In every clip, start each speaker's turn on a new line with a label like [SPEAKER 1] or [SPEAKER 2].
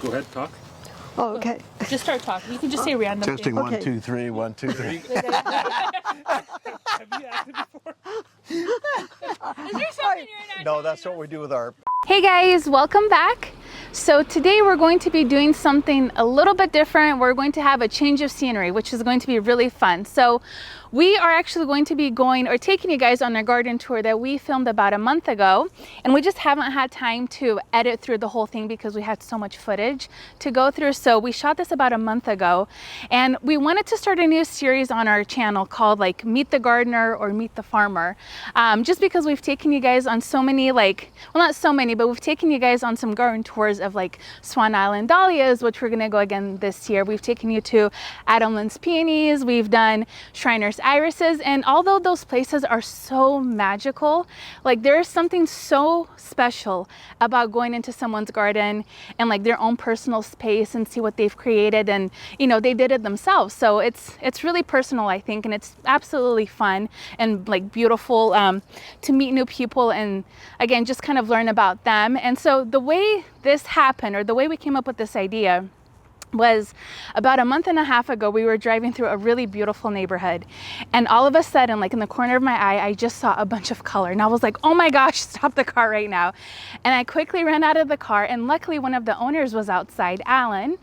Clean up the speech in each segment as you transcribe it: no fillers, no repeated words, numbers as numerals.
[SPEAKER 1] Go ahead, talk.
[SPEAKER 2] Oh, okay.
[SPEAKER 3] Just start talking. You can just say random
[SPEAKER 4] Testing
[SPEAKER 3] things.
[SPEAKER 4] 1, 2, 3, 1, 2, 3.
[SPEAKER 1] Have you acted before?
[SPEAKER 3] Is there something you're not
[SPEAKER 4] No, that's what we do with our...
[SPEAKER 3] Hey guys, welcome back. So today we're going to be doing something a little bit different. We're going to have a change of scenery, which is going to be really fun. So we are actually going to be going or taking you guys on a garden tour that we filmed about a month ago, and we just haven't had time to edit through the whole thing because we had so much footage to go through. So we shot this about a month ago, and we wanted to start a new series on our channel called like Meet the Gardener or Meet the Farmer, just because we've taken you guys on so many, like, well, not so many, but we've taken you guys on some garden tours of like Swan Island dahlias, which we're gonna go again this year. We've taken you to Adamland's peonies, we've done Shriner's irises, and although those places are so magical, like there is something so special about going into someone's garden and like their own personal space and see what they've created, and you know, they did it themselves. So it's really personal, I think, and it's absolutely fun and like beautiful to meet new people and again just kind of learn about them. And so the way this happened, or the way we came up with this idea, was about a month and a half ago. We were driving through a really beautiful neighborhood, and all of a sudden, like in the corner of my eye, I just saw a bunch of color, and I was like, oh my gosh, stop the car right now. And I quickly ran out of the car, and luckily one of the owners was outside, Alan,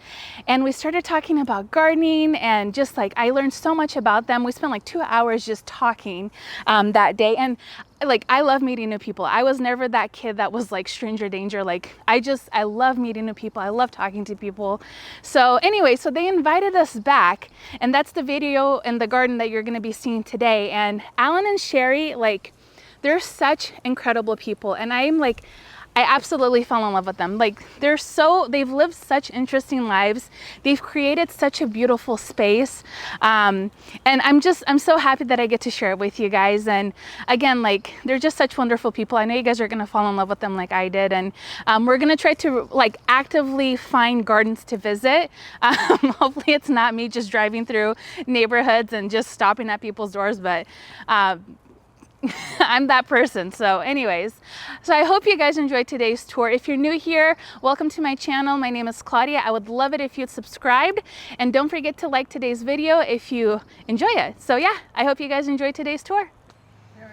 [SPEAKER 3] and we started talking about gardening, and just like I learned so much about them. We spent like 2 hours just talking that day, and like I love meeting new people. I was never that kid that was like stranger danger. Like I love meeting new people. I love talking to people. So anyway, so they invited us back, and that's the video in the garden that you're going to be seeing today. And Alan and Sheri, like, they're such incredible people, and I absolutely fell in love with them. Like they've lived such interesting lives. They've created such a beautiful space. And I'm so happy that I get to share it with you guys. And again, like they're just such wonderful people. I know you guys are going to fall in love with them like I did. And we're going to try to like actively find gardens to visit. Hopefully it's not me just driving through neighborhoods and just stopping at people's doors, but I'm that person. So anyways, so I hope you guys enjoyed today's tour. If you're new here, welcome to my channel. My name is Claudia. I would love it if you'd subscribed, and don't forget to like today's video if you enjoy it. So yeah, I hope you guys enjoyed today's tour.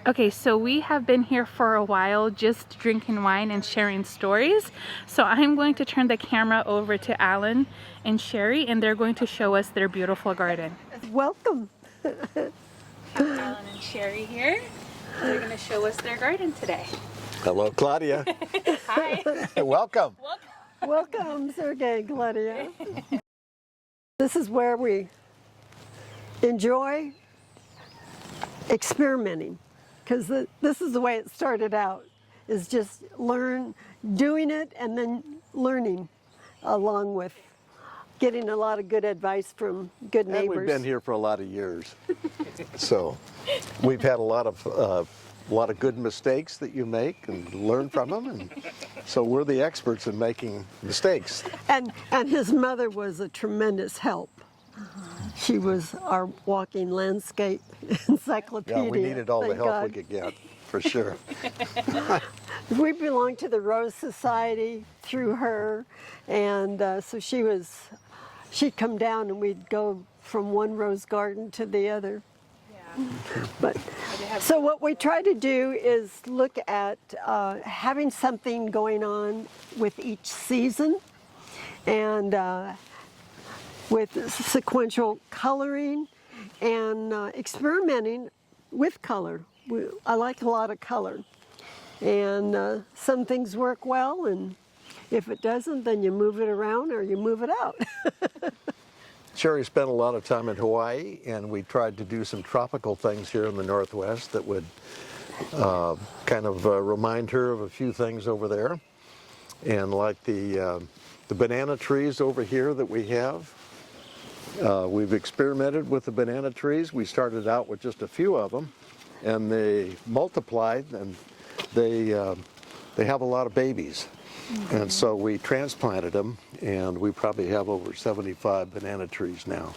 [SPEAKER 3] Okay, so we have been here for a while just drinking wine and sharing stories. So I'm going to turn the camera over to Alan and Sheri, and they're going to show us their beautiful garden.
[SPEAKER 2] Welcome.
[SPEAKER 3] Alan and Sheri here. They're going to show us their garden today.
[SPEAKER 4] Hello, Claudia.
[SPEAKER 3] Hi.
[SPEAKER 4] Welcome.
[SPEAKER 2] Welcome, Sergey, Claudia. This is where we enjoy experimenting, because this is the way it started out, is just doing it and then learning, along with getting a lot of good advice from good neighbors.
[SPEAKER 4] And we've been here for a lot of years, so we've had a lot of good mistakes that you make and learn from them, and so we're the experts in making mistakes.
[SPEAKER 2] And his mother was a tremendous help. She was our walking landscape encyclopedia.
[SPEAKER 4] Yeah, we needed all the
[SPEAKER 2] thank
[SPEAKER 4] help
[SPEAKER 2] God.
[SPEAKER 4] we could get, for sure.
[SPEAKER 2] We belonged to the Rose Society through her, and so she'd come down and we'd go from one rose garden to the other. Yeah. But so what we try to do is look at having something going on with each season, and with sequential coloring and experimenting with color. I like a lot of color, and some things work well, and if it doesn't, then you move it around or you move it out.
[SPEAKER 4] Sheri spent a lot of time in Hawaii, and we tried to do some tropical things here in the Northwest that would kind of remind her of a few things over there. And like the banana trees over here that we have, we've experimented with the banana trees. We started out with just a few of them, and they multiplied, and they have a lot of babies. Mm-hmm. And so we transplanted them, and we probably have over 75 banana trees now.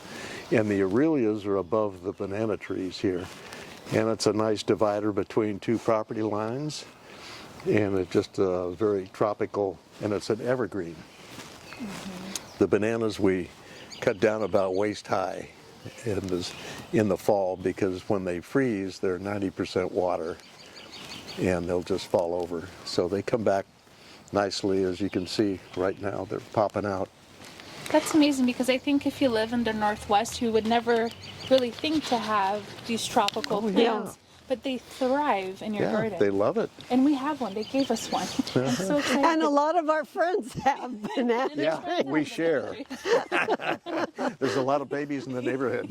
[SPEAKER 4] And the Aurelias are above the banana trees here. And it's a nice divider between two property lines. And it's just very tropical, and it's an evergreen. Mm-hmm. The bananas we cut down about waist high in the fall, because when they freeze, they're 90% water and they'll just fall over. So they come back nicely, as you can see right now. They're popping out.
[SPEAKER 3] That's amazing, because I think if you live in the Northwest, you would never really think to have these tropical
[SPEAKER 4] Oh, yeah.
[SPEAKER 3] plants, but they thrive in your
[SPEAKER 4] Yeah,
[SPEAKER 3] garden.
[SPEAKER 4] they love it.
[SPEAKER 3] And we have one. They gave us one. I'm so excited.
[SPEAKER 2] And a lot of our friends have bananas.
[SPEAKER 4] Yeah, we share. There's a lot of babies in the neighborhood.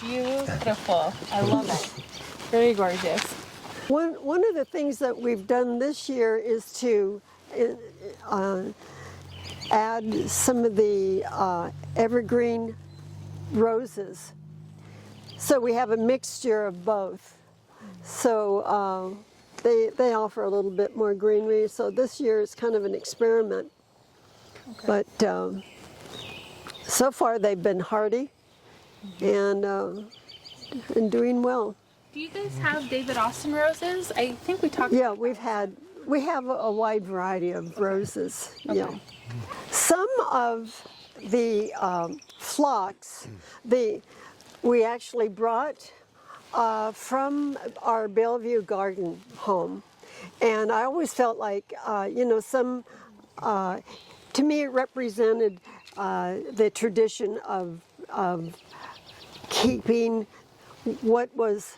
[SPEAKER 3] Beautiful. I love it. Very gorgeous.
[SPEAKER 2] One of the things that we've done this year is to add some of the evergreen roses. So we have a mixture of both. So they offer a little bit more greenery. So this year is kind of an experiment. Okay. But so far they've been hardy and doing well.
[SPEAKER 3] Do you guys have David Austin roses? I think we talked
[SPEAKER 2] Yeah,
[SPEAKER 3] about
[SPEAKER 2] we have a wide variety of roses.
[SPEAKER 3] Okay.
[SPEAKER 2] Yeah. Some of the phlox, we actually brought from our Bellevue garden home, and I always felt like some. To me, it represented the tradition of keeping what was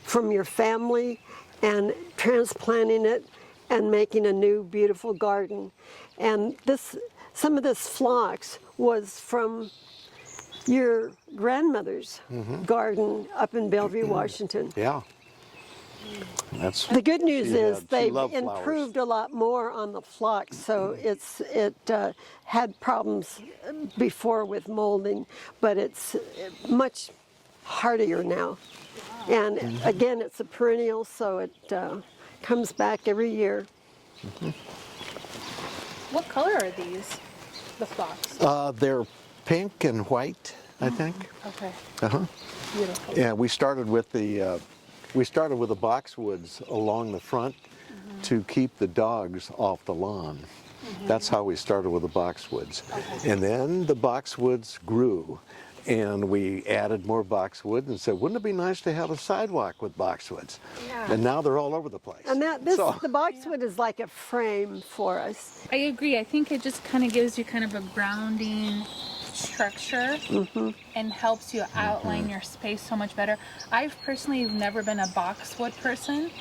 [SPEAKER 2] from your family and transplanting it and making a new beautiful garden. And some of this phlox was from your grandmother's garden up in Bellevue, Washington.
[SPEAKER 4] Yeah. That's
[SPEAKER 2] The good news is they've
[SPEAKER 4] loved
[SPEAKER 2] improved
[SPEAKER 4] flowers.
[SPEAKER 2] a lot more on the phlox, so it had problems before with molding, but it's much hardier now. And again, it's a perennial, so it comes back every year.
[SPEAKER 3] What color are these? The phlox.
[SPEAKER 4] They're pink and white, I think.
[SPEAKER 3] Okay.
[SPEAKER 4] Uh-huh.
[SPEAKER 3] Beautiful.
[SPEAKER 4] Yeah, we started with the boxwoods along the front to keep the dogs off the lawn. That's how we started with the boxwoods.
[SPEAKER 3] Okay.
[SPEAKER 4] And then the boxwoods grew, and we added more boxwood and said, wouldn't it be nice to have a sidewalk with boxwoods?
[SPEAKER 2] Yeah.
[SPEAKER 4] And now they're all over the place.
[SPEAKER 2] And the boxwood is like a frame for us.
[SPEAKER 3] I agree. I think it just kind of gives you kind of a grounding structure and helps you outline your space so much better. I've personally never been a boxwood person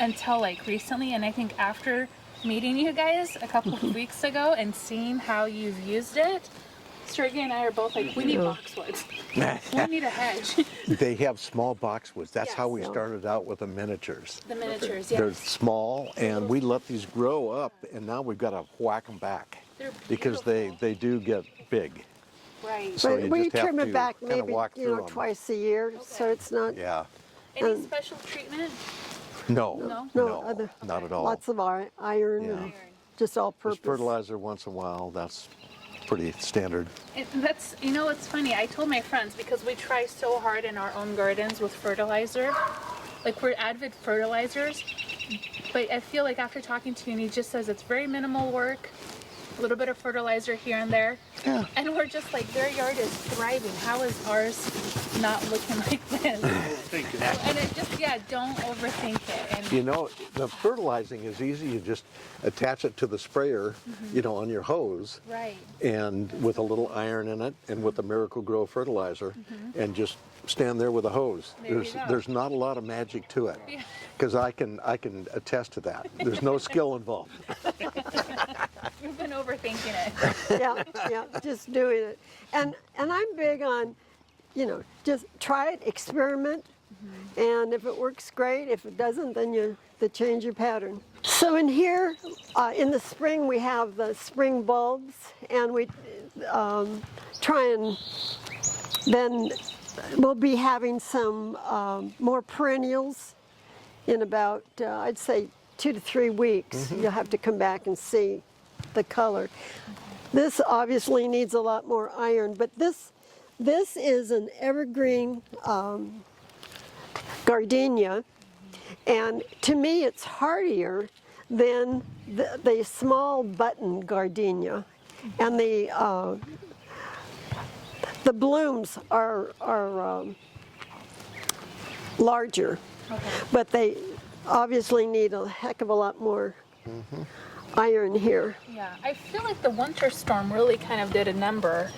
[SPEAKER 3] until like recently, and I think after meeting you guys a couple of weeks ago and seeing how you've used it, Sergey and I are both like, we need boxwoods. We need a hedge.
[SPEAKER 4] They have small boxwoods. That's how we
[SPEAKER 3] Yes.
[SPEAKER 4] started out with the miniatures.
[SPEAKER 3] The miniatures,
[SPEAKER 4] They're
[SPEAKER 3] yes.
[SPEAKER 4] small, and we let these grow up, and now we've got to whack them back
[SPEAKER 3] They're
[SPEAKER 4] because
[SPEAKER 3] beautiful.
[SPEAKER 4] they do get big.
[SPEAKER 3] Right.
[SPEAKER 4] So
[SPEAKER 2] But
[SPEAKER 4] you
[SPEAKER 2] we
[SPEAKER 4] just have
[SPEAKER 2] trim
[SPEAKER 4] to
[SPEAKER 2] it back
[SPEAKER 4] kinda
[SPEAKER 2] maybe
[SPEAKER 4] walk through 'em.
[SPEAKER 2] twice a year, so it's not.
[SPEAKER 4] Yeah.
[SPEAKER 3] Any special treatment?
[SPEAKER 4] No.
[SPEAKER 2] No,
[SPEAKER 4] Not at all.
[SPEAKER 2] Lots of iron
[SPEAKER 4] Yeah.
[SPEAKER 2] and just all
[SPEAKER 4] Just
[SPEAKER 2] purpose.
[SPEAKER 4] fertilizer once in a while. That's pretty standard.
[SPEAKER 3] And that's, it's funny. I told my friends, because we try so hard in our own gardens with fertilizer. Like, we're avid fertilizers. But I feel like after talking to you, and he just says it's very minimal work, a little bit of fertilizer here and there.
[SPEAKER 4] Yeah.
[SPEAKER 3] And we're just like, their yard is thriving. How is ours not looking like this? And it just, don't overthink it. And
[SPEAKER 4] You know, the fertilizing is easy. You just attach it to the sprayer, on your hose.
[SPEAKER 3] right.
[SPEAKER 4] And with a little iron in it, and with the Miracle Grow fertilizer, and just stand there with a hose.
[SPEAKER 3] There you go.
[SPEAKER 4] There's not a lot of magic to it,
[SPEAKER 3] Yeah.
[SPEAKER 4] because I can attest to that. There's no skill involved.
[SPEAKER 3] We've been overthinking it.
[SPEAKER 2] yeah, just doing it. And I'm big on, just try it, experiment, and if it works, great. If it doesn't, then you change your pattern. So in here, in the spring, we have the spring bulbs, and we try and then we'll be having some more perennials in about, I'd say, 2 to 3 weeks. You'll have to come back and see the color. This obviously needs a lot more iron, but this is an evergreen gardenia, and to me it's hardier than the small button gardenia. and the blooms are larger, but they obviously need a heck of a lot more iron here.
[SPEAKER 3] Yeah, I feel like the winter storm really kind of did a number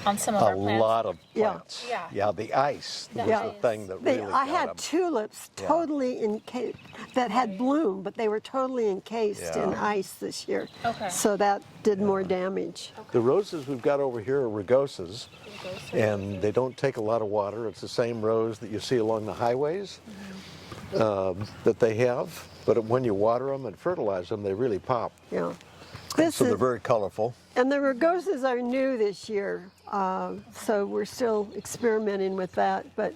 [SPEAKER 3] on some of
[SPEAKER 4] A
[SPEAKER 3] our plants.
[SPEAKER 4] lot of
[SPEAKER 2] Yeah.
[SPEAKER 4] plants.
[SPEAKER 3] Yeah.
[SPEAKER 4] Yeah, the ice was
[SPEAKER 2] Yeah.
[SPEAKER 4] the thing that really
[SPEAKER 2] I
[SPEAKER 4] got
[SPEAKER 2] had
[SPEAKER 4] 'em.
[SPEAKER 2] tulips
[SPEAKER 4] Yeah.
[SPEAKER 2] totally encased that had bloom, but they were totally encased in
[SPEAKER 4] Yeah.
[SPEAKER 2] ice this year.
[SPEAKER 3] Okay.
[SPEAKER 2] So that did more damage.
[SPEAKER 4] The roses we've got over here are rugosas, and they don't take a lot of water. It's the same rose that you see along the highways that they have, but when you water them and fertilize them, they really pop.
[SPEAKER 2] Yeah. This
[SPEAKER 4] So
[SPEAKER 2] is,
[SPEAKER 4] they're very colorful.
[SPEAKER 2] and the rugosas are new this year, so we're still experimenting with that. But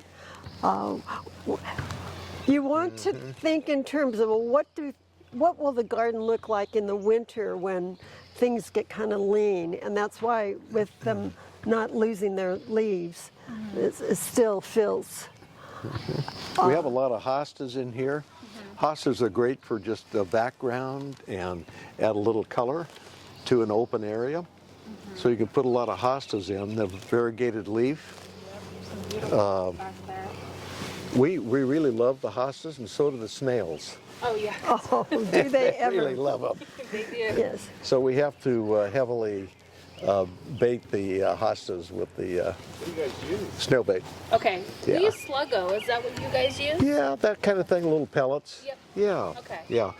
[SPEAKER 2] you want to think in terms of, well, what will the garden look like in the winter when things get kind of lean? And that's why with them not losing their leaves, it still fills.
[SPEAKER 4] We have a lot of hostas in here. Hostas are great for just the background and add a little color to an open area. So you can put a lot of hostas in, the variegated leaf. We really love the hostas, and so do the snails.
[SPEAKER 3] Oh yeah,
[SPEAKER 2] Oh, do they ever?
[SPEAKER 4] Really love them.
[SPEAKER 3] they do.
[SPEAKER 2] Yes.
[SPEAKER 4] So we have to heavily bait the hostas with the snail bait.
[SPEAKER 3] Okay,
[SPEAKER 4] Yeah.
[SPEAKER 3] we use Sluggo. Is that what you guys use?
[SPEAKER 4] Yeah, that kind of thing, little pellets.
[SPEAKER 3] Yep.
[SPEAKER 4] Yeah.
[SPEAKER 3] Okay.
[SPEAKER 4] Yeah.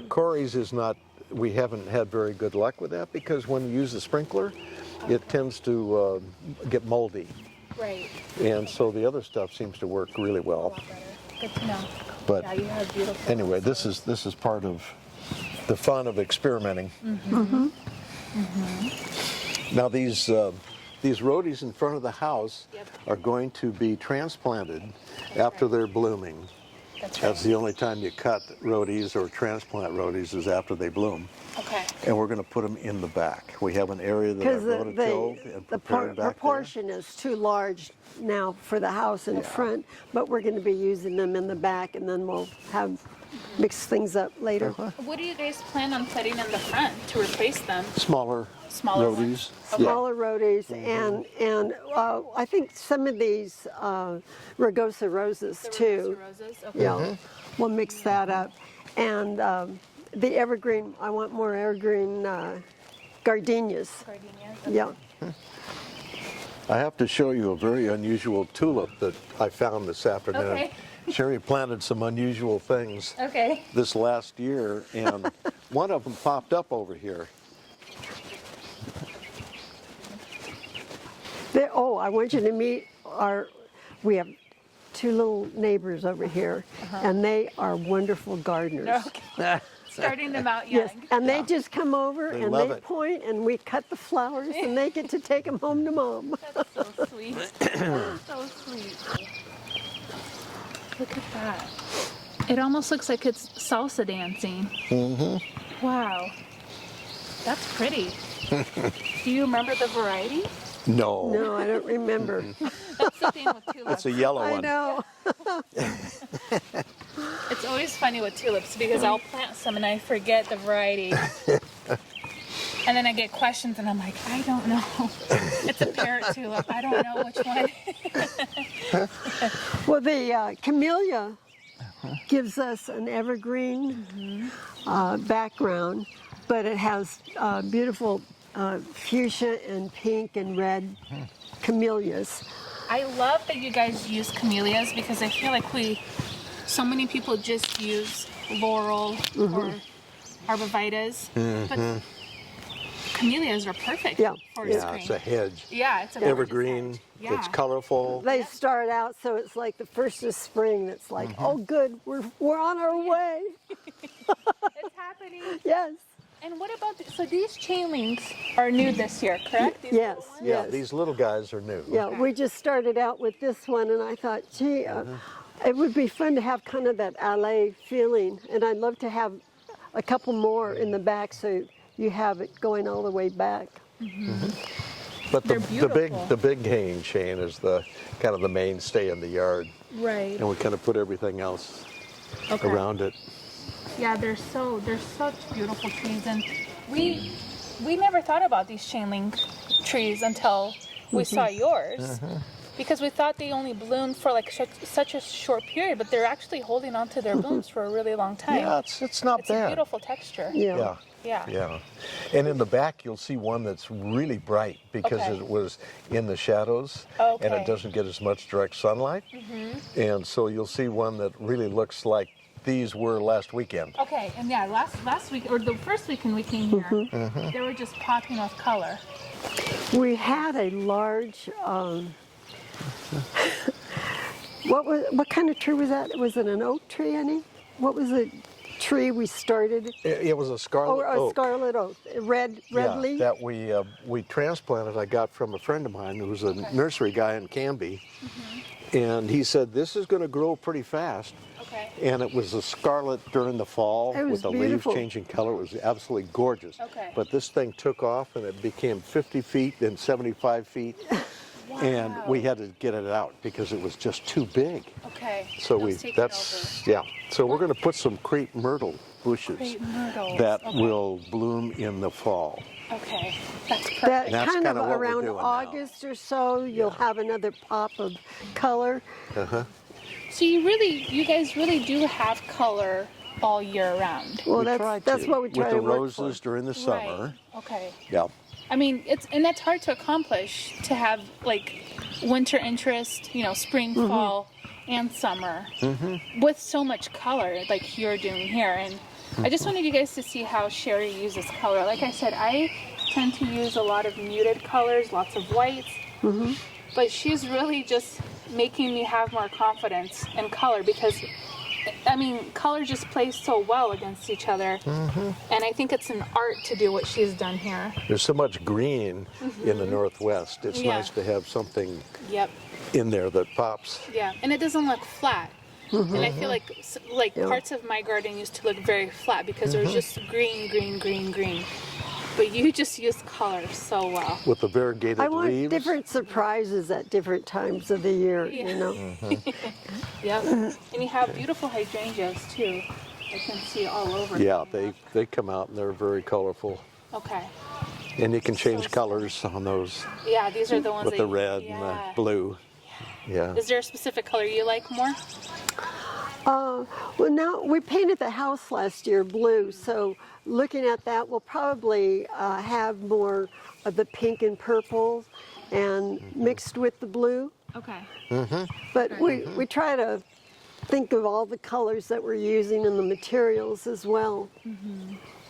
[SPEAKER 4] Corey's is not, we haven't had very good luck with that because when you use the sprinkler, it tends to get moldy.
[SPEAKER 3] Right.
[SPEAKER 4] And so the other stuff seems to work really
[SPEAKER 3] A
[SPEAKER 4] well.
[SPEAKER 3] lot better. Good to know.
[SPEAKER 4] But
[SPEAKER 3] Yeah, you have beautiful.
[SPEAKER 4] anyway, this is part of the fun of experimenting. Now these rhodies in front of the house
[SPEAKER 3] Yep.
[SPEAKER 4] are going to be transplanted after they're blooming.
[SPEAKER 3] That's right.
[SPEAKER 4] That's the only time you cut rhodies or transplant rhodies is after they bloom.
[SPEAKER 3] Okay.
[SPEAKER 4] And we're going to put them in the back. We have an area that
[SPEAKER 2] Because
[SPEAKER 4] I've rototilled and prepared back there.
[SPEAKER 2] proportion is too large now for the house in front, but we're going to be using them in the back, and then we'll have mix things up later.
[SPEAKER 3] What do you guys plan on putting in the front to replace them?
[SPEAKER 4] Smaller
[SPEAKER 3] Smaller
[SPEAKER 4] rhodies.
[SPEAKER 3] ones? Okay.
[SPEAKER 2] Smaller rhodies, and I think some of these rugosa roses
[SPEAKER 3] The
[SPEAKER 2] too.
[SPEAKER 3] Rugosa roses? Okay.
[SPEAKER 2] Yeah, we'll mix that up. And the evergreen, I want more evergreen gardenias.
[SPEAKER 3] Gardenias?
[SPEAKER 2] Yeah.
[SPEAKER 4] I have to show you a very unusual tulip that I found this afternoon.
[SPEAKER 3] Okay.
[SPEAKER 4] Sheri planted some unusual things
[SPEAKER 3] Okay.
[SPEAKER 4] this last year, and one of them popped up over here.
[SPEAKER 2] I want you to meet we have two little neighbors over here, and they are wonderful gardeners.
[SPEAKER 3] Okay. Starting them out young.
[SPEAKER 2] Yes, and they just come over
[SPEAKER 4] They
[SPEAKER 2] and
[SPEAKER 4] love
[SPEAKER 2] they
[SPEAKER 4] it.
[SPEAKER 2] point, and we cut the flowers, and they get to take them home to mom.
[SPEAKER 3] That's so sweet. That's so sweet. Look at that. It almost looks like it's salsa dancing. Mm-hmm. Wow. That's pretty. Do you remember the variety?
[SPEAKER 4] No,
[SPEAKER 2] No, I don't remember.
[SPEAKER 3] That's the thing with tulips.
[SPEAKER 4] it's a yellow
[SPEAKER 2] I
[SPEAKER 4] one.
[SPEAKER 2] know.
[SPEAKER 3] It's always funny with tulips because I'll plant some and I forget the variety. And then I get questions and I'm like, I don't know. It's a parrot tulip. I don't know which one.
[SPEAKER 2] Well, the camellia gives us an evergreen background, but it has beautiful fuchsia and pink and red camellias.
[SPEAKER 3] I love that you guys use camellias because I feel like so many people just use laurel or arborvitaes, but camellias are perfect
[SPEAKER 2] Yeah.
[SPEAKER 3] for
[SPEAKER 2] Yeah,
[SPEAKER 3] spring.
[SPEAKER 4] It's a hedge.
[SPEAKER 3] Yeah, it's a
[SPEAKER 4] Evergreen,
[SPEAKER 3] Yeah.
[SPEAKER 4] it's colorful.
[SPEAKER 2] They start out so it's like the first of spring. It's like, oh, good, we're on our way.
[SPEAKER 3] It's happening.
[SPEAKER 2] Yes,
[SPEAKER 3] And what about so these chain links are new this year, correct? These
[SPEAKER 2] yes,
[SPEAKER 3] little ones?
[SPEAKER 4] Yeah,
[SPEAKER 2] yes.
[SPEAKER 4] these little guys are new.
[SPEAKER 2] Yeah, we just started out with this one, and I thought, gee, it would be fun to have kind of that allée feeling, and I'd love to have a couple more in the back so you have it going all the way back.
[SPEAKER 4] But
[SPEAKER 3] They're
[SPEAKER 4] the big hanging chain is the kind of the mainstay in the yard,
[SPEAKER 3] Right.
[SPEAKER 4] and we kind of put everything else
[SPEAKER 3] Okay.
[SPEAKER 4] around it.
[SPEAKER 3] Yeah, they're such beautiful trees, and we we never thought about these chain link trees until we saw yours. Because we thought they only bloomed for like such a short period, but they're actually holding on to their blooms for a really long time.
[SPEAKER 4] Yeah, it's not
[SPEAKER 3] It's
[SPEAKER 4] bad.
[SPEAKER 3] a beautiful texture.
[SPEAKER 2] Yeah.
[SPEAKER 3] Yeah.
[SPEAKER 4] And in the back, you'll see one that's really bright because
[SPEAKER 3] Okay.
[SPEAKER 4] it was in the shadows and
[SPEAKER 3] Okay.
[SPEAKER 4] it doesn't get as much direct sunlight. And so you'll see one that really looks like these were last weekend.
[SPEAKER 3] Okay, and yeah, last week, or the first weekend we came here, they were just popping with color.
[SPEAKER 2] We had a large, what kind of tree was that? Was it an oak tree, Annie? What was the tree we started?
[SPEAKER 4] It was a scarlet
[SPEAKER 2] Oh, a
[SPEAKER 4] oak.
[SPEAKER 2] scarlet oak, red leaf?
[SPEAKER 4] That we transplanted. I got from a friend of mine who was a nursery guy in Canby. And he said, this is going to grow pretty fast.
[SPEAKER 3] Okay.
[SPEAKER 4] And it was a scarlet during the fall
[SPEAKER 2] It was
[SPEAKER 4] with the
[SPEAKER 2] beautiful.
[SPEAKER 4] leaves changing color. It was absolutely gorgeous.
[SPEAKER 3] Okay.
[SPEAKER 4] But this thing took off and it became 50 feet, then 75 feet. And we had to get it out because it was just too big.
[SPEAKER 3] Okay.
[SPEAKER 4] So
[SPEAKER 3] It was taking
[SPEAKER 4] that's, yeah. So we're going to put some crepe myrtle bushes
[SPEAKER 3] Crepe myrtles,
[SPEAKER 4] that
[SPEAKER 3] okay.
[SPEAKER 4] will bloom in the fall.
[SPEAKER 3] over. Okay, that's perfect.
[SPEAKER 2] That
[SPEAKER 4] That's
[SPEAKER 2] kind of
[SPEAKER 4] kinda what we're
[SPEAKER 2] around
[SPEAKER 4] doing now.
[SPEAKER 2] August or so, you'll have another pop of color.
[SPEAKER 3] So you guys really do have color all year round.
[SPEAKER 2] Well,
[SPEAKER 4] We try
[SPEAKER 2] that's
[SPEAKER 4] to.
[SPEAKER 2] what we try
[SPEAKER 4] With
[SPEAKER 2] to
[SPEAKER 4] the
[SPEAKER 2] work
[SPEAKER 4] roses
[SPEAKER 2] for.
[SPEAKER 4] during the summer.
[SPEAKER 3] Right. Okay.
[SPEAKER 4] Yeah.
[SPEAKER 3] I mean, and that's hard to accomplish, to have like winter interest, spring, fall, and summer with so much color like you're doing here. And I just wanted you guys to see how Sheri uses color. Like I said, I tend to use a lot of muted colors, lots of whites, but she's really just making me have more confidence in color because color just plays so well against each other. And I think it's an art to do what she's done here.
[SPEAKER 4] There's so much green in the Northwest. It's
[SPEAKER 3] Yeah.
[SPEAKER 4] nice to have something
[SPEAKER 3] Yep.
[SPEAKER 4] in there that pops.
[SPEAKER 3] Yeah, and it doesn't look flat. And I feel like parts of my garden used to look very flat because there was just green, green, green, green. But you just use color so well.
[SPEAKER 4] With the variegated
[SPEAKER 2] I want
[SPEAKER 4] leaves.
[SPEAKER 2] different surprises at different times of the year,
[SPEAKER 3] Yeah.
[SPEAKER 2] you know.
[SPEAKER 3] Yep. And you have beautiful hydrangeas too. I can see all over.
[SPEAKER 4] Yeah,
[SPEAKER 3] them.
[SPEAKER 4] they come out and they're very colorful.
[SPEAKER 3] Okay.
[SPEAKER 4] And you can change
[SPEAKER 3] So
[SPEAKER 4] colors on those
[SPEAKER 3] Yeah, these are the ones
[SPEAKER 4] with
[SPEAKER 3] that
[SPEAKER 4] the red and the blue. Yeah.
[SPEAKER 3] Is there a specific color you like more?
[SPEAKER 2] Well, now we painted the house last year blue, so looking at that, we'll probably have more of the pink and purple and mixed with the blue.
[SPEAKER 3] Okay.
[SPEAKER 2] But we try to think of all the colors that we're using and the materials as well.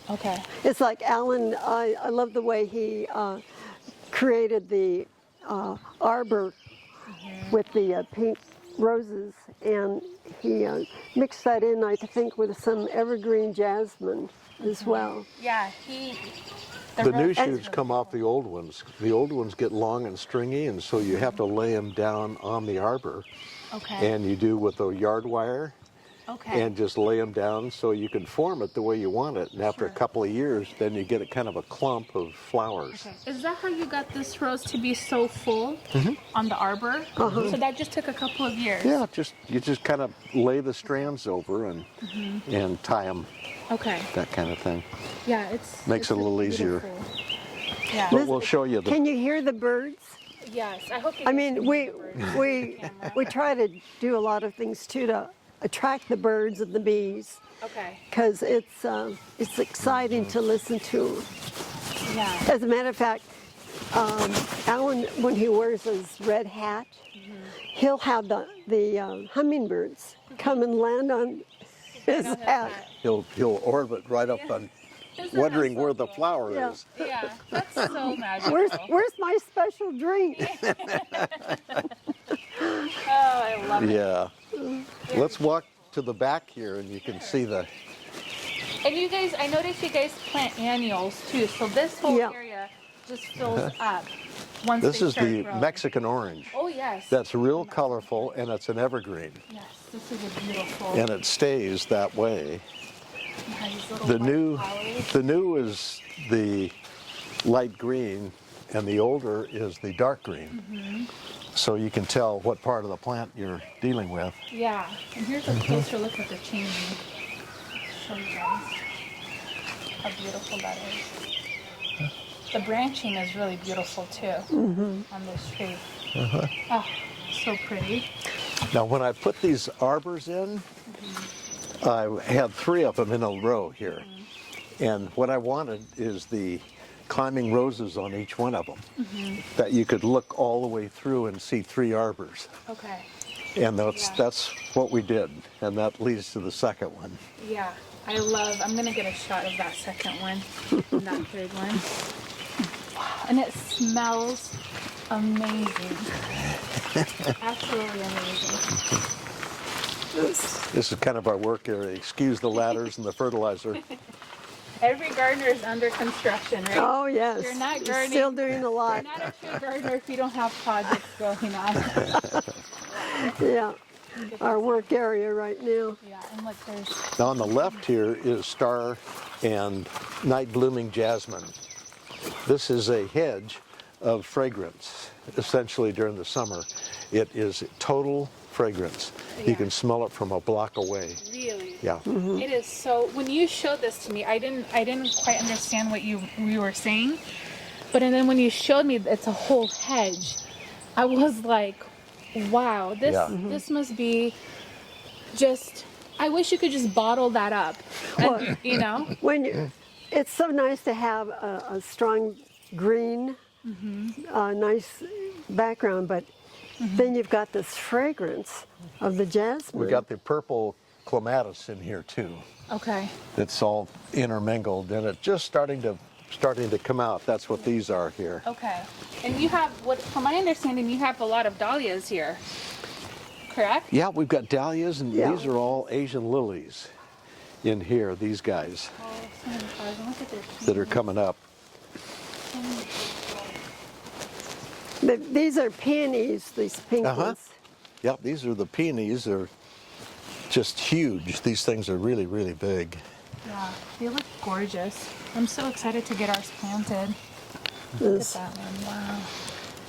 [SPEAKER 3] Okay.
[SPEAKER 2] It's like Alan, I love the way he created the arbor with the pink roses, and he mixed that in, I think, with some evergreen jasmine as well.
[SPEAKER 3] Yeah,
[SPEAKER 4] The new shoots come off the old ones. The old ones get long and stringy, and so you have to lay them down on the arbor.
[SPEAKER 3] Okay.
[SPEAKER 4] And you do with a yard wire.
[SPEAKER 3] Okay.
[SPEAKER 4] And just lay them down so you can form it the way you want it. And after a
[SPEAKER 3] Sure.
[SPEAKER 4] couple of years, then you get a kind of a clump of flowers.
[SPEAKER 3] Okay. Is that how you got this rose to be so full on the arbor? So that just took a couple of years.
[SPEAKER 4] Yeah, you just kind of lay the strands over and tie them,
[SPEAKER 3] Okay.
[SPEAKER 4] that kind of thing.
[SPEAKER 3] Yeah, it's
[SPEAKER 4] Makes it a little easier.
[SPEAKER 3] beautiful. Yeah.
[SPEAKER 4] But we'll show you the.
[SPEAKER 2] Can you hear the birds?
[SPEAKER 3] Yes. I hope. You
[SPEAKER 2] I
[SPEAKER 3] guys
[SPEAKER 2] mean,
[SPEAKER 3] can
[SPEAKER 2] we
[SPEAKER 3] hear the birds
[SPEAKER 2] we
[SPEAKER 3] on the camera.
[SPEAKER 2] we try to do a lot of things too to attract the birds and the bees,
[SPEAKER 3] Okay.
[SPEAKER 2] because it's exciting to listen to.
[SPEAKER 3] Yeah.
[SPEAKER 2] As a matter of fact, Alan, when he wears his red hat, he'll have the hummingbirds come and land on his
[SPEAKER 3] on his
[SPEAKER 2] hat.
[SPEAKER 3] hat.
[SPEAKER 4] He'll orbit right up on,
[SPEAKER 3] Isn't that
[SPEAKER 4] wondering
[SPEAKER 3] so
[SPEAKER 4] where the
[SPEAKER 3] cool?
[SPEAKER 4] flower
[SPEAKER 2] Yeah.
[SPEAKER 4] is.
[SPEAKER 3] Yeah. That's so magical.
[SPEAKER 2] Where's my special drink?
[SPEAKER 3] Oh, I love it.
[SPEAKER 4] Yeah. Let's walk to the back here, and you can see the.
[SPEAKER 3] And you guys, I noticed you guys plant annuals too. So this whole
[SPEAKER 2] Yeah.
[SPEAKER 3] area just fills up once
[SPEAKER 4] This
[SPEAKER 3] they
[SPEAKER 4] is
[SPEAKER 3] start
[SPEAKER 4] the
[SPEAKER 3] growing.
[SPEAKER 4] Mexican orange.
[SPEAKER 3] Oh yes.
[SPEAKER 4] That's real colorful, and it's an evergreen,
[SPEAKER 3] Yes, this is a beautiful.
[SPEAKER 4] and it stays that way.
[SPEAKER 3] It has these little
[SPEAKER 4] The
[SPEAKER 3] white
[SPEAKER 4] new,
[SPEAKER 3] flowers.
[SPEAKER 4] the new is the light green, and the older is the dark green. So you can tell what part of the plant you're dealing with.
[SPEAKER 3] Yeah, and here's a closer look at the chain link. Show you guys how beautiful that is. The branching is really beautiful too on this tree. Oh, so pretty.
[SPEAKER 4] Now, when I put these arbors in, I had 3 of them in a row here. And what I wanted is the climbing roses on each one of them, that you could look all the way through and see 3 arbors.
[SPEAKER 3] Okay.
[SPEAKER 4] And that's what we did, and that leads to the second one.
[SPEAKER 3] Yeah, I'm gonna get a shot of that second one, and that third one. Wow, and it smells amazing. Absolutely amazing.
[SPEAKER 4] This is kind of our work area. Excuse the ladders and the fertilizer.
[SPEAKER 3] Every gardener is under construction, right?
[SPEAKER 2] Oh, yes.
[SPEAKER 3] You're not gardening.
[SPEAKER 2] Still doing a lot.
[SPEAKER 3] You're not a true gardener if you don't have projects going on.
[SPEAKER 2] Yeah. Our work area right now.
[SPEAKER 3] Yeah, and look, there's...
[SPEAKER 4] Now on the left here is star and night blooming jasmine. This is a hedge of fragrance, essentially during the summer. It is total fragrance.
[SPEAKER 3] Yeah.
[SPEAKER 4] You can smell it from a block away.
[SPEAKER 3] Really?
[SPEAKER 4] Yeah.
[SPEAKER 3] It is so. When you showed this to me, I didn't quite understand what you were saying, but then when you showed me it's a whole hedge, I was like, wow, this must be just. I wish you could just bottle that up, and, you know.
[SPEAKER 2] It's so nice to have a strong green, nice background, but then you've got this fragrance of the jasmine.
[SPEAKER 4] We got the purple clematis in here too.
[SPEAKER 3] Okay.
[SPEAKER 4] It's all intermingled, and it's just starting to come out. That's what these are here.
[SPEAKER 3] Okay. And you have, from my understanding, you have a lot of dahlias here, correct?
[SPEAKER 4] Yeah, we've got dahlias, and
[SPEAKER 2] Yeah.
[SPEAKER 4] these are all Asian lilies in here, these guys
[SPEAKER 3] Oh, so many flowers. And look at this.
[SPEAKER 4] that are coming up.
[SPEAKER 2] These are peonies, these pink ones.
[SPEAKER 4] Yeah, these are the peonies. They're just huge. These things are really, really big.
[SPEAKER 3] Yeah, they look gorgeous. I'm so excited to get ours planted. Look at
[SPEAKER 2] This-
[SPEAKER 3] that one. Wow.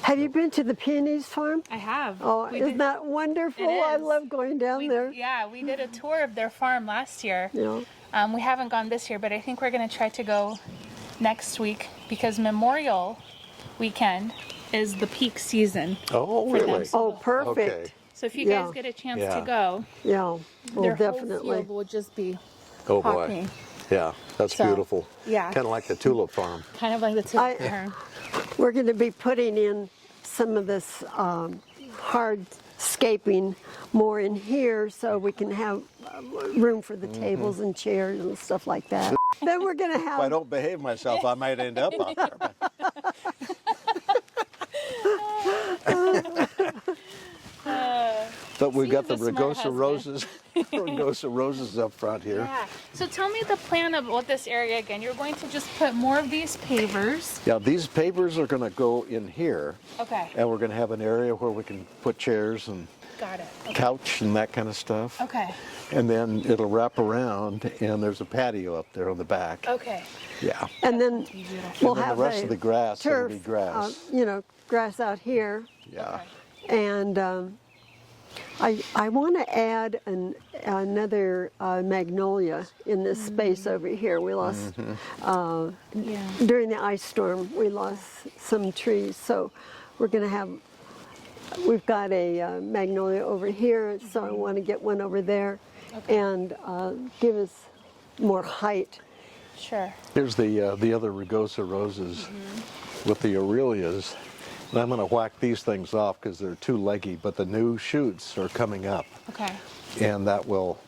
[SPEAKER 2] Have you been to the peonies farm?
[SPEAKER 3] I have.
[SPEAKER 2] Oh,
[SPEAKER 3] We
[SPEAKER 2] isn't
[SPEAKER 3] did-
[SPEAKER 2] that wonderful?
[SPEAKER 3] It
[SPEAKER 2] I
[SPEAKER 3] is.
[SPEAKER 2] love going down there.
[SPEAKER 3] Yeah, we did a tour of their farm last year.
[SPEAKER 2] Yeah.
[SPEAKER 3] We haven't gone this year, but I think we're going to try to go next week because Memorial Weekend is the peak season.
[SPEAKER 4] Oh,
[SPEAKER 3] For them.
[SPEAKER 4] really?
[SPEAKER 2] Oh, perfect.
[SPEAKER 4] Okay.
[SPEAKER 3] So if you
[SPEAKER 2] Yeah.
[SPEAKER 3] guys get a chance
[SPEAKER 4] Yeah.
[SPEAKER 3] to go,
[SPEAKER 2] Yeah, well,
[SPEAKER 3] their whole
[SPEAKER 2] definitely.
[SPEAKER 3] field will just be
[SPEAKER 4] Oh, boy.
[SPEAKER 3] popping.
[SPEAKER 4] Yeah, that's
[SPEAKER 3] So,
[SPEAKER 4] beautiful.
[SPEAKER 3] yeah.
[SPEAKER 4] Kind of like the tulip farm.
[SPEAKER 3] Kind of like the tulip farm.
[SPEAKER 2] We're going to be putting in some of this hardscaping more in here so we can have room for the tables and chairs and stuff like that. Then we're going to
[SPEAKER 4] If I
[SPEAKER 2] have,
[SPEAKER 4] don't behave myself, I might end up out there. But we've got the
[SPEAKER 3] Seems a smart
[SPEAKER 4] Rugosa
[SPEAKER 3] husband.
[SPEAKER 4] roses, Rugosa roses up front here.
[SPEAKER 3] Yeah. So tell me the plan of what this area again. You're going to just put more of these pavers.
[SPEAKER 4] Yeah, these pavers are going to go in here,
[SPEAKER 3] Okay.
[SPEAKER 4] and we're going to have an area where we can put chairs and
[SPEAKER 3] Got it. Okay.
[SPEAKER 4] couch and that kind of stuff.
[SPEAKER 3] Okay.
[SPEAKER 4] And then it'll wrap around, and there's a patio up there on the back.
[SPEAKER 3] Okay.
[SPEAKER 4] Yeah.
[SPEAKER 2] and then
[SPEAKER 3] Beautiful.
[SPEAKER 2] we'll
[SPEAKER 4] then the
[SPEAKER 2] have
[SPEAKER 4] rest of the grass, it'll
[SPEAKER 2] turf,
[SPEAKER 4] be grass.
[SPEAKER 2] grass out here.
[SPEAKER 4] Yeah.
[SPEAKER 3] Okay.
[SPEAKER 2] And I want to add another magnolia in this space over here. We lost,
[SPEAKER 3] Yeah.
[SPEAKER 2] during the ice storm, we lost some trees. So we're going to have, we've got a magnolia over here, so I want to get one over there and give us more height.
[SPEAKER 3] Sure.
[SPEAKER 4] Here's the other Rugosa roses with the Aurelias. And I'm going to whack these things off because they're too leggy, but the new shoots are coming up.
[SPEAKER 3] Okay.
[SPEAKER 4] And that will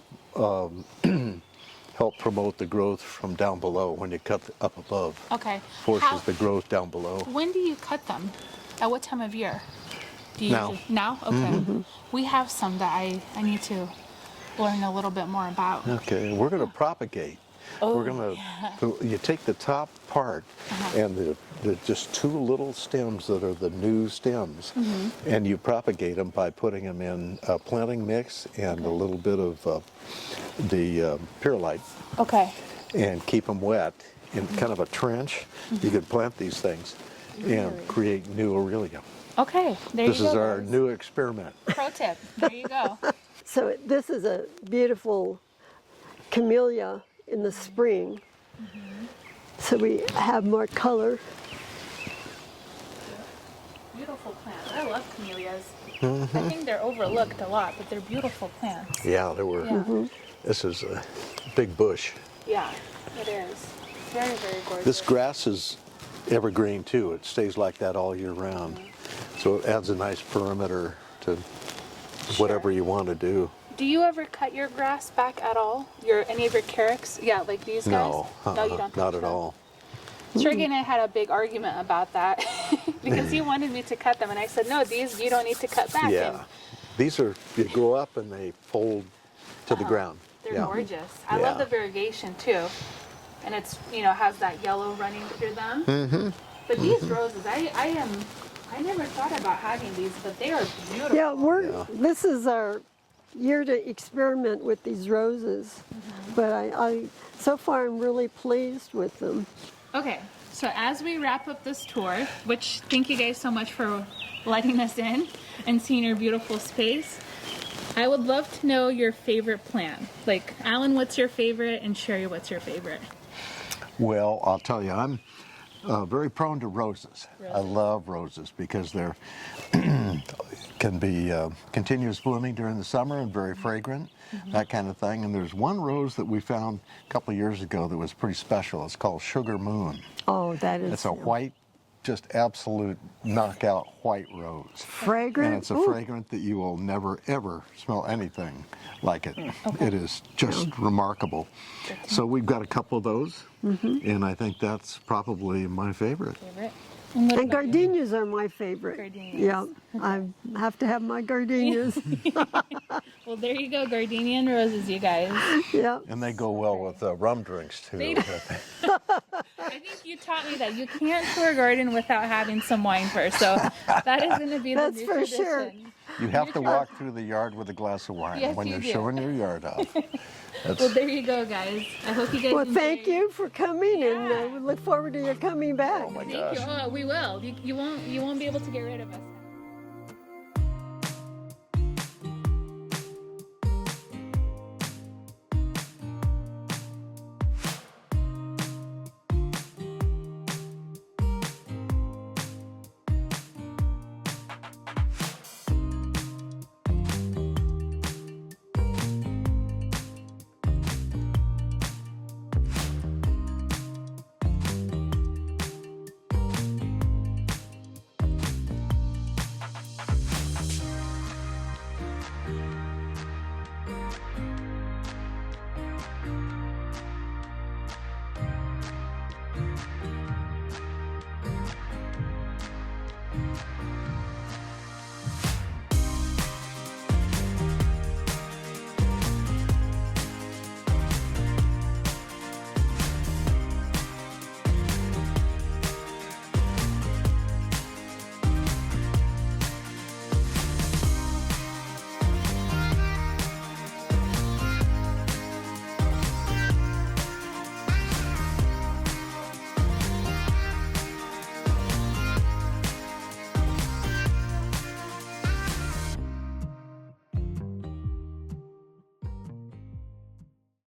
[SPEAKER 4] help promote the growth from down below when you cut up above.
[SPEAKER 3] Okay.
[SPEAKER 4] Forces the growth down below.
[SPEAKER 3] When do you cut them? At what time of year? Do you
[SPEAKER 4] Now.
[SPEAKER 3] usually- Now? Okay. We have some that I need to learn a little bit more about.
[SPEAKER 4] Okay, we're going to propagate.
[SPEAKER 3] Oh,
[SPEAKER 4] We're going to, you take the top part and the just 2 little stems that are the new stems, and you propagate them by putting them in a planting mix and a little bit of the perlite,
[SPEAKER 3] Okay.
[SPEAKER 4] and keep them wet in kind of a trench. You could plant these things and create new Aurelia.
[SPEAKER 3] Okay. There
[SPEAKER 4] This
[SPEAKER 3] you go.
[SPEAKER 4] is our
[SPEAKER 3] guys.
[SPEAKER 4] new experiment.
[SPEAKER 3] Pro tip. There you go.
[SPEAKER 2] So this is a beautiful camellia in the spring. So we have more color.
[SPEAKER 3] beautiful plants. I love camellias. I think they're overlooked a lot, but they're beautiful plants.
[SPEAKER 4] Yeah, they were.
[SPEAKER 3] Yeah.
[SPEAKER 4] This is a big bush.
[SPEAKER 3] Yeah, it is. Very, very gorgeous.
[SPEAKER 4] This grass is evergreen too. It stays like that all year round. So it adds a nice perimeter to whatever you want to do.
[SPEAKER 3] Do you ever cut your grass back at all? Any of your carrots? Yeah, like these guys?
[SPEAKER 4] No,
[SPEAKER 3] No, you don't touch
[SPEAKER 4] not at
[SPEAKER 3] them?
[SPEAKER 4] all.
[SPEAKER 3] Sergey and I had a big argument about that because he wanted me to cut them, and I said, no, these you don't need to cut back.
[SPEAKER 4] Yeah.
[SPEAKER 3] And
[SPEAKER 4] These are, you grow up and they fold to the ground.
[SPEAKER 3] they're
[SPEAKER 4] Yeah.
[SPEAKER 3] gorgeous. I love
[SPEAKER 4] Yeah.
[SPEAKER 3] the variegation too. And it's, has that yellow running through them. Mm-hmm. But these roses, I never thought about having these, but they are beautiful.
[SPEAKER 2] Yeah, this is our year to experiment with these roses. But I so far I'm really pleased with them.
[SPEAKER 3] Okay, so as we wrap up this tour, which thank you guys so much for letting us in and seeing your beautiful space, I would love to know your favorite plant. Like, Alan, what's your favorite? And Sheri, what's your favorite?
[SPEAKER 4] Well, I'll tell you, I'm very prone to roses. I love roses because they're can be continuous blooming during the summer and very fragrant, that kind of thing. And there's one rose that we found a couple of years ago that was pretty special. It's called Sugar Moon.
[SPEAKER 2] Oh, that is
[SPEAKER 4] It's a white, just absolute knockout white rose.
[SPEAKER 2] fragrant.
[SPEAKER 4] And it's a fragrant that you will never, ever smell anything like it. It is just remarkable. So we've got a couple of those, and I think that's probably my favorite.
[SPEAKER 3] And what
[SPEAKER 2] And
[SPEAKER 3] about you?
[SPEAKER 2] gardenias are my favorite.
[SPEAKER 3] Gardenias.
[SPEAKER 2] Yeah, I have to have my gardenias.
[SPEAKER 3] Well, there you go, gardenia and roses, you guys.
[SPEAKER 2] Yeah.
[SPEAKER 4] And they go well with rum drinks, too.
[SPEAKER 3] They do. I think you taught me that you can't tour a garden without having some wine first, so that is going to be the
[SPEAKER 2] That's
[SPEAKER 3] new
[SPEAKER 2] for
[SPEAKER 3] tradition.
[SPEAKER 2] sure.
[SPEAKER 4] You have to walk through the yard with a glass of wine
[SPEAKER 3] Yes,
[SPEAKER 4] when
[SPEAKER 3] you
[SPEAKER 4] you're
[SPEAKER 3] do.
[SPEAKER 4] showing your yard off.
[SPEAKER 3] Well, there you go, guys. I hope you guys
[SPEAKER 2] Well,
[SPEAKER 3] enjoyed.
[SPEAKER 2] thank you for coming, and
[SPEAKER 3] Yeah.
[SPEAKER 2] we look forward to your coming back.
[SPEAKER 3] Thank you. Oh, we will. You won't be able to get rid of us.